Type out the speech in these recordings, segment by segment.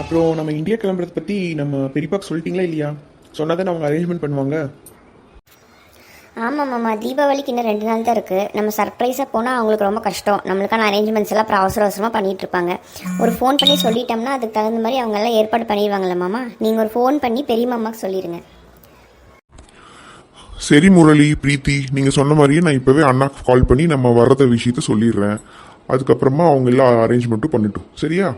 அப்புறம் நம்ம இந்தியா கிளம்புறத பற்றி நம்ம பெரியப்பாக்கு சொல்லிட்டீங்களா இல்லையா? சொன்னால் தான் அவங்க அரேஞ்ச்மெண்ட் பண்ணுவாங்க. ஆமாம் மாமா, தீபாவளிக்கு இன்னும் 2 நாள் தான் இருக்குது. நம்ம சர்ப்ரைஸாக போனால் அவங்களுக்கு ரொம்ப கஷ்டம். நம்மளுக்கான அரேஞ்ச்மெண்ட்ஸ் எல்லாம் அப்புறம் அவசர அவசரமாக பண்ணிகிட்டு இருப்பாங்க. ஒரு ஃபோன் பண்ணி சொல்லிட்டோம்னா அதுக்கு தகுந்த மாதிரி அவங்க எல்லாம் ஏற்பாடு பண்ணிடுவாங்கல்ல மாமா. நீங்கள் ஒரு ஃபோன் பண்ணி பெரிய மாமாவுக்கு சொல்லிடுங்க. சரி முரளி, பிரீத்தி, நீங்கள் சொன்ன மாதிரியே நான் இப்போவே அண்ணாக்கு கால் பண்ணி நம்ம வர்றத விஷயத்த சொல்லிடுறேன். அதுக்கப்புறமா அவங்க எல்லா அரேஞ்ச்மெண்ட்டும் பண்ணிட்டோம். சரியா?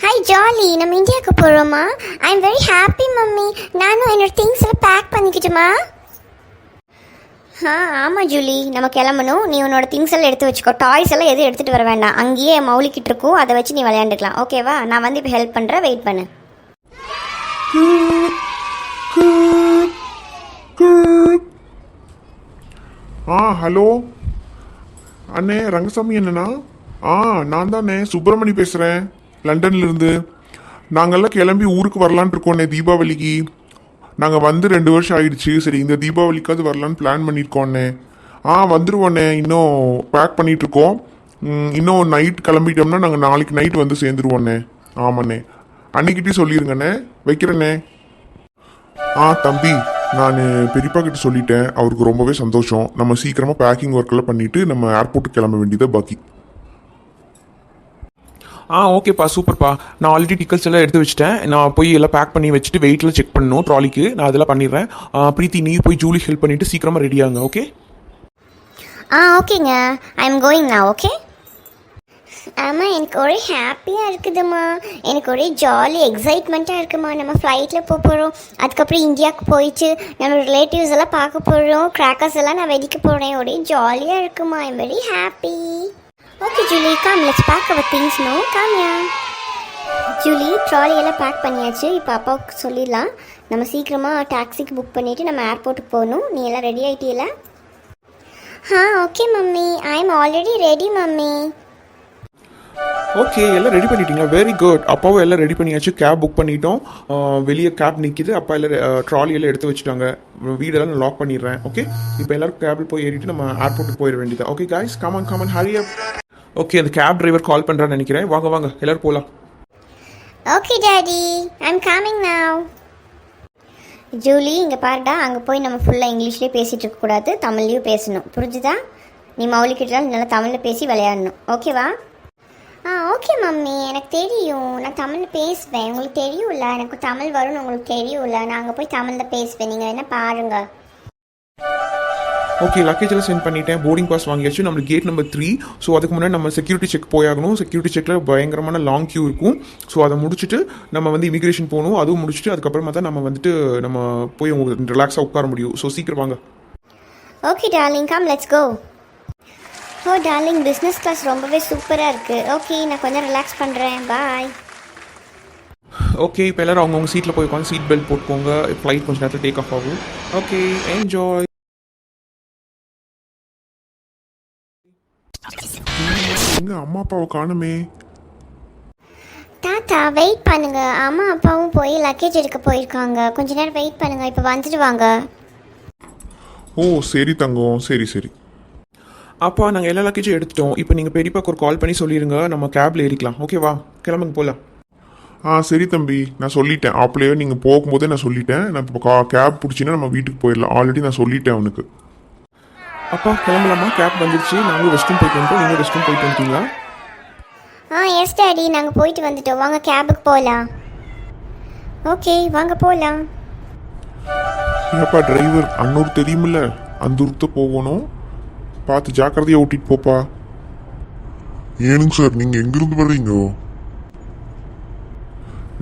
ஹாய் ஜாலி, நம்ம இந்தியாவுக்கு போகிறோமா? ஐ எம் வெரி ஹாப்பி மம்மி. நானும் என்னோட திங்ஸ் எல்லாம் பேக் பண்ணிக்கிட்டுமா? ஆமாம் ஜூலி, நம்ம கிளம்பணும். நீ உன்னோட திங்ஸ் எல்லாம் எடுத்து வச்சுக்கோ. டாய்ஸ் எல்லாம் எதுவும் எடுத்துகிட்டு வர வேண்டாம். அங்கேயே மௌலிக்கிட்டு இருக்கும், அதை வச்சு நீ விளையாண்டுக்கலாம். ஓகேவா? நான் வந்து இப்போ ஹெல்ப் பண்ணுறேன், வெயிட் பண்ணு. ஹலோ அண்ணே, ரங்கசாமி அண்ணனா? நான் தானே சுப்பிரமணி பேசுகிறேன், லண்டன்லேருந்து. நாங்கள்லாம் கிளம்பி ஊருக்கு வரலான் இருக்கோண்ணே தீபாவளிக்கு. நாங்கள் வந்து 2 வருஷம் ஆயிடுச்சு. சரி, இந்த தீபாவளிக்காவது வரலான்னு பிளான் பண்ணியிருக்கோண்ணே. வந்துடுவோண்ணே. இன்னும் பேக் பண்ணிகிட்ருக்கோம். இன்னும் நைட் கிளம்பிட்டோம்னா நாங்கள் நாளைக்கு நைட் வந்து சேர்ந்துருவோண்ணே. ஆமாண்ணே, அன்னைக்கிட்டே சொல்லிடுங்கண்ணே. வைக்கிறேண்ணே. தம்பி, நான் பெரியப்பா கிட்ட சொல்லிட்டேன். அவருக்கு ரொம்பவே சந்தோஷம். நம்ம சீக்கிரமாக பேக்கிங் ஒர்க்கெல்லாம் பண்ணிவிட்டு நம்ம ஏர்போர்ட்டுக்கு கிளம்ப வேண்டியதை பாக்கி. ஓகேப்பா, சூப்பர்ப்பா. நான் ஆல்ரெடி டிக்கெட்ஸ் எல்லாம் எடுத்து வச்சுட்டேன். நான் போய் எல்லாம் பேக் பண்ணி வச்சுட்டு வெயிட்லாம் செக் பண்ணணும் ட்ராலிக்கு. நான் அதெல்லாம் பண்ணிடுறேன். பிரீத்தி, நீ போய் ஜூலி ஹெல்ப் பண்ணிவிட்டு சீக்கிரமாக ரெடியாங்க. ஓகே? ஓகேங்க, ஐ எம் கோயிங் நான். ஓகே. ஆமாம், எனக்கு ஒரே ஹாப்பியாக இருக்குதுமா. எனக்கு ஒரே ஜாலி எக்ஸைட்மெண்ட்டாக இருக்குமா. நம்ம ஃப்ளைட்டில் போக போகிறோம். அதுக்கப்புறம் இந்தியாவுக்கு போயிட்டு நம்ம ரிலேட்டிவ்ஸ் எல்லாம் பார்க்க போகிறோம். கிராக்கர்ஸ் எல்லாம் நான் வெடிக்க போகிறேன். ஒரே ஜாலியாக இருக்குமா. I am very happy. Okay Julie, come let's pack our things. No come yeah. Julie, ட்ராலியெல்லாம் பேக் பண்ணியாச்சு. இப்போ அப்பாவுக்கு சொல்லிடலாம். நம்ம சீக்கிரமாக டாக்ஸிக்கு புக் பண்ணிவிட்டு நம்ம ஏர்போர்ட்டுக்கு போகணும். நீ எல்லாம் ரெடி ஆகிட்டீல? Okay mummy, I am already ready mummy. Okay, எல்லாம் ரெடி பண்ணிட்டீங்களா? Very good. அப்பாவும் எல்லாம் ரெடி பண்ணியாச்சு. கேப் புக் பண்ணிட்டோம். வெளியே கேப் நிற்கிது. அப்பா எல்லாம் ட்ராலி எல்லாம் எடுத்து வச்சுட்டாங்க. வீடெல்லாம் நான் லாக் பண்ணிடுறேன். ஓகே, இப்போ எல்லாரும் கேபில் போய் ஏறிட்டு நம்ம ஏர்போர்ட்டுக்கு போயிட வேண்டியது. ஓகே கைஸ், கமன் ஹரி அப். ஓகே, அந்த கேப் டிரைவர் கால் பண்ணுறான்னு நினைக்கிறேன். வாங்க வாங்க எல்லாரும் போகலாம். Okay daddy, I am coming now. Julie, இங்கே பாருடா, அங்கே போய் நம்ம ஃபுல்லாக இங்கிலீஷ்லேயே பேசிகிட்டு இருக்கக்கூடாது, தமிழ்லேயும் பேசணும். புரிஞ்சுதா? நீ மௌலிக்கிட்டாலும் நல்லா தமிழில் பேசி விளையாடணும். ஓகேவா? ஓகே மம்மி, எனக்கு தெரியும். நான் தமிழில் பேசுவேன். உங்களுக்கு தெரியும்ல, எனக்கு தமிழ் வரும்னு உங்களுக்கு தெரியும்ல. நான் அங்கே போய் தமிழில் பேசுவேன். நீங்கள் என்ன பாருங்கள். ஓகே, லக்கேஜ் எல்லாம் சென்ட் பண்ணிட்டேன். போர்டிங் பாஸ் வாங்கியாச்சு. நம்மளுக்கு கேட் நம்பர் 3. ஸோ அதுக்கு முன்னாடி நம்ம செக்யூரிட்டி செக் போயாகணும். செக்யூரிட்டி செக்கில் பயங்கரமான லாங் கியூ இருக்கும். ஸோ அதை முடிச்சுட்டு நம்ம வந்து இமிக்ரேஷன் போகணும். அதுவும் முடிச்சுட்டு அதுக்கப்புறமா தான் நம்ம வந்துட்டு நம்ம போய் உங்களுக்கு ரிலாக்ஸாக உட்கார முடியும். ஸோ சீக்கிரம் வாங்க. Okay darling, come let's go. Darling, business class ரொம்பவே சூப்பராக இருக்குது. ஓகே, நான் கொஞ்சம் ரிலாக்ஸ் பண்ணுறேன். பாய். ஓகே, இப்போ எல்லாரும் அவங்கவுங்க சீட்டில் போய் உட்காந்து சீட் பெல்ட் போட்டுக்கோங்க. ஃப்ளைட் கொஞ்சம் நேரத்தில் டேக் ஆஃப் ஆகும். Okay, enjoy. எங்க அம்மா அப்பாவை காணுமே? தாத்தா, வெயிட் பண்ணுங்க. அம்மா அப்பாவும் போய் லக்கேஜ் எடுக்க போயிருக்காங்க. கொஞ்ச நேரம் வெயிட் பண்ணுங்க, இப்போ வந்துட்டு வாங்க. சரி தங்கம், சரி. அப்பா, நாங்கள் எல்லா லக்கேஜும் எடுத்துட்டோம். இப்போ நீங்கள் பெரியப்பாக்கு ஒரு கால் பண்ணி சொல்லிடுங்க. நம்ம கேபில் ஏறிக்கலாம். ஓகேவா? கிளம்புங்க போகலாம். சரி தம்பி, நான் சொல்லிட்டேன். ஆப்லேயே நீங்கள் போகும்போதே நான் சொல்லிட்டேன். நான் இப்போ கேப் பிடிச்சின்னா நம்ம வீட்டுக்கு போயிடலாம். ஆல்ரெடி நான் சொல்லிட்டேன் அவனுக்கு. அப்பா, கிளம்பலாமா? கேப் வந்துருச்சு. நாங்களும் ரெஸ்ட் ரூம் போயிட்டு வந்துட்டோம். நீங்கள் ரெஸ்ட் ரூம் போயிட்டு வந்துட்டீங்களா? எஸ் டாடி, நாங்கள் போயிட்டு வந்துட்டோம். வாங்க கேபுக்கு போகலாம். ஓகே, வாங்க போகலாம். ஏப்பா டிரைவர், அன்னூர் தெரியுமில்ல, அந்த ஊருக்கு போகணும். பார்த்து ஜாக்கிரதையாக ஓட்டிட்டு போப்பா. ஏனுங்க சார், நீங்கள் எங்கிருந்து வர்றீங்க?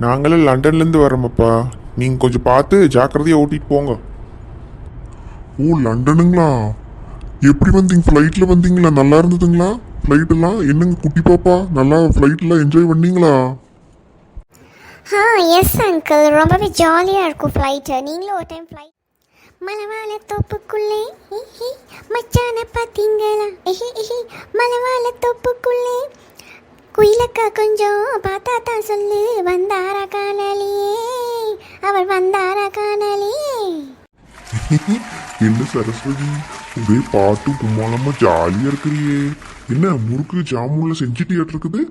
நாங்களும் லண்டன்லேருந்து வரோமப்பா. நீங்கள் கொஞ்சம் பார்த்து ஜாக்கிரதையாக ஓட்டிட்டு போங்க. லண்டனுங்களா? எப்படி வந்தீங்க? ஃப்ளைட்டில் வந்தீங்களா? நல்லா இருந்ததுங்களா ஃப்ளைட்டெல்லாம்? என்னங்க குட்டி பாப்பா, நல்லா ஃப்ளைட்டெல்லாம் என்ஜாய் பண்ணீங்களா? எஸ் அங்கிள், ரொம்பவே ஜாலியாக இருக்கும் ஃப்ளைட்டு. நீங்களும் ஒரு டைம் ஃப்ளைட் மலவாழ தோப்புக்குள்ளே மச்சான பார்த்தீங்களா? மலவாழ தோப்புக்குள்ளே குயிலக்கா கொஞ்சம் பார்த்தா தான் சொல்லு. வந்தாரா காணலியே, அவர் வந்தாரா காணலியே. என்ன சரஸ்வதி, ஒரே பாட்டு கும்மாளமா ஜாலியா இருக்கிறியே. என்ன முறுக்கு ஜாமுன்ல செஞ்சுட்டியாட்டு இருக்குது?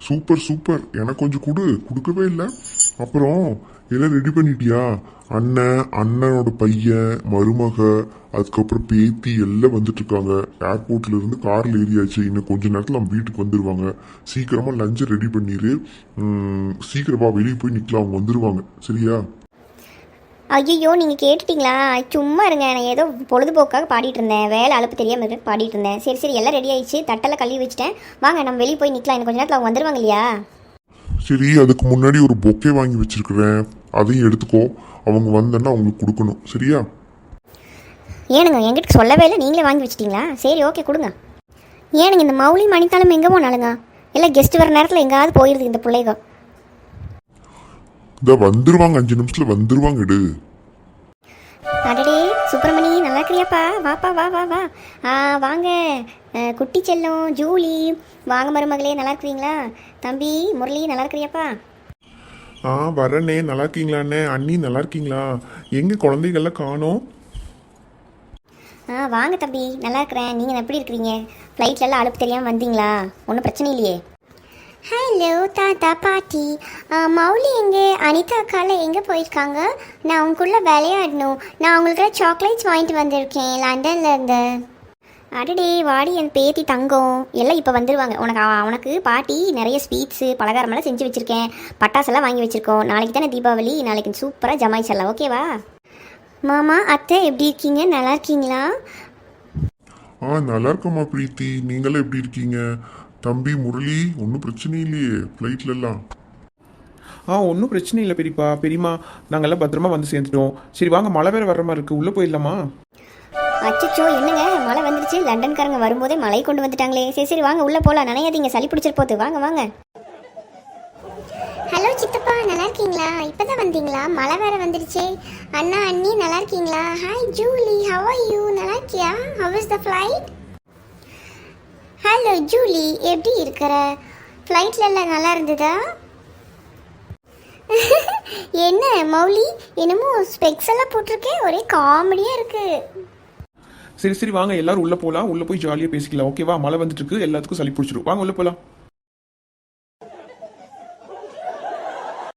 சூப்பர் சூப்பர், எனக்கு கொஞ்சம் கொடுக்கவே இல்லை. அப்புறம் எல்லாம் ரெடி பண்ணிட்டியா? அண்ணனோட பையன், மருமக, அதுக்கப்புறம் பேத்தி எல்லாம் வந்துட்டு இருக்காங்க. ஏர்போர்ட்ல இருந்து கார்ல ஏறியாச்சு. இன்னும் கொஞ்ச நேரத்துல நம்ம வீட்டுக்கு வந்துருவாங்க. சீக்கிரமா லஞ்சை ரெடி பண்ணிரு. சீக்கிரமா வெளியே போய் நிக்கலாம், அவங்க வந்துருவாங்க. சரியா? ஐயோ நீங்கள் கேட்டுட்டீங்களா? சும்மா இருங்க, நான் ஏதோ பொழுதுபோக்காக பாடிட்டு இருந்தேன். வேலை அலுப்பு தெரியாமல் இருக்கு பாடிட்டு இருந்தேன். சரி சரி, எல்லாம் ரெடி ஆயிடுச்சு. தட்டெல்லாம் கழுவி வச்சுட்டேன். வாங்க நம்ம வெளியே போய் நிற்கலாம். இன்னும் கொஞ்ச நேரத்தில் அவங்க வந்துருவாங்க இல்லையா? சரி, அதுக்கு முன்னாடி ஒரு பொக்கே வாங்கி வச்சிருக்கிறேன், அதையும் எடுத்துக்கோ. அவங்க வந்தோன்னா அவங்களுக்கு கொடுக்கணும். சரியா? ஏனுங்க என்கிட்ட சொல்லவே இல்லை, நீங்களே வாங்கி வச்சிட்டிங்களா? சரி ஓகே, கொடுங்க. ஏனுங்க இந்த மௌலி மணித்தாலும் எங்கே போனாலுங்க? எல்லாம் கெஸ்ட் வர நேரத்தில் எங்காவது போயிடுது இந்த பிள்ளைங்க. இதை வந்துருவாங்க, 5 நிமிஷத்துல வந்துருவாங்க. எடு. அடடே சுப்பிரமணி, நல்லா இருக்கிறியாப்பா? வாப்பா வா வா வா. வாங்க குட்டி செல்லம், ஜூலி, வாங்க மருமகளே, நல்லா இருக்கிறீங்களா? தம்பி முரளி, நல்லா இருக்கிறியாப்பா? வரண்ணே, நல்லா இருக்கீங்களாண்ணே? அண்ணி நல்லா இருக்கீங்களா? எங்க குழந்தைகள்லாம் காணோம்? வாங்க தம்பி, நல்லா இருக்கிறேன். நீங்கள் எப்படி இருக்கிறீங்க? ஃப்ளைட்லலாம் அலுப்பு தெரியாமல் வந்தீங்களா? ஒன்றும் பிரச்சனை இல்லையே? ஹலோ தாத்தா பாட்டி. மௌலி எங்கே? அனிதா அக்கால எங்கே போயிருக்காங்க? நான் அவங்களுக்குள்ள விளையாடணும். நான் அவங்களுக்குள்ள சாக்லேட்ஸ் வாங்கிட்டு வந்திருக்கேன் லண்டன்லேருந்து. அடடே வாடி என் பேத்தி தங்கம், எல்லாம் இப்போ வந்துடுவாங்க. உனக்கு பாட்டி நிறைய ஸ்வீட்ஸு பலகாரமெல்லாம் செஞ்சு வச்சுருக்கேன். பட்டாசெல்லாம் வாங்கி வச்சுருக்கோம். நாளைக்கு தானே தீபாவளி, நாளைக்கு சூப்பராக ஜமாயிச்சிடலாம். ஓகேவா? மாமா அத்தை எப்படி இருக்கீங்க? நல்லா இருக்கீங்களா? நல்லா இருக்கம்மா பிரீத்தி, நீங்களும் எப்படி இருக்கீங்க? தம்பி முரளி, ஒன்றும் பிரச்சனை இல்லையே ஃப்ளைட்ல எல்லாம்? ஒன்றும் பிரச்சனை இல்லை பெரியப்பா பெரியம்மா, நாங்கள்லாம் பத்திரமா வந்து சேர்ந்துட்டோம். சரி வாங்க, மழை வேறு வர்ற மாதிரி இருக்குது, உள்ளே போயிடலாமா? அச்சோ என்னங்க மழை வந்துருச்சு. லண்டன்காரங்க வரும்போதே மழை கொண்டு வந்துட்டாங்களே. சரி சரி வாங்க உள்ளே போகலாம். நினையாதீங்க, சளி பிடிச்சிட்டு போகுது. வாங்க வாங்க. ஹலோ சித்தப்பா, நல்லா இருக்கீங்களா? இப்போதான் வந்தீங்களா? மழை வேற வந்துருச்சே. அண்ணா அண்ணி நல்லா இருக்கீங்களா? Hi Julie, how are you? நல்லா இருக்கியா? How is the flight? Hello Julie, எப்படி இருக்கிற? ஃப்ளைட்ல எல்லாம் நல்லா இருந்ததா? என்ன மௌலி, என்னமோ ஸ்பெக்ஸ் எல்லாம் போட்டிருக்கேன், ஒரே காமெடியாக இருக்கு. சரி சரி வாங்க, எல்லாரும் உள்ளே போகலாம். உள்ளே போய் ஜாலியாக பேசிக்கலாம். ஓகேவா? மழை வந்துட்டு இருக்கு, எல்லாத்துக்கும் சளி பிடிச்சிரும். வாங்க உள்ளே போகலாம்.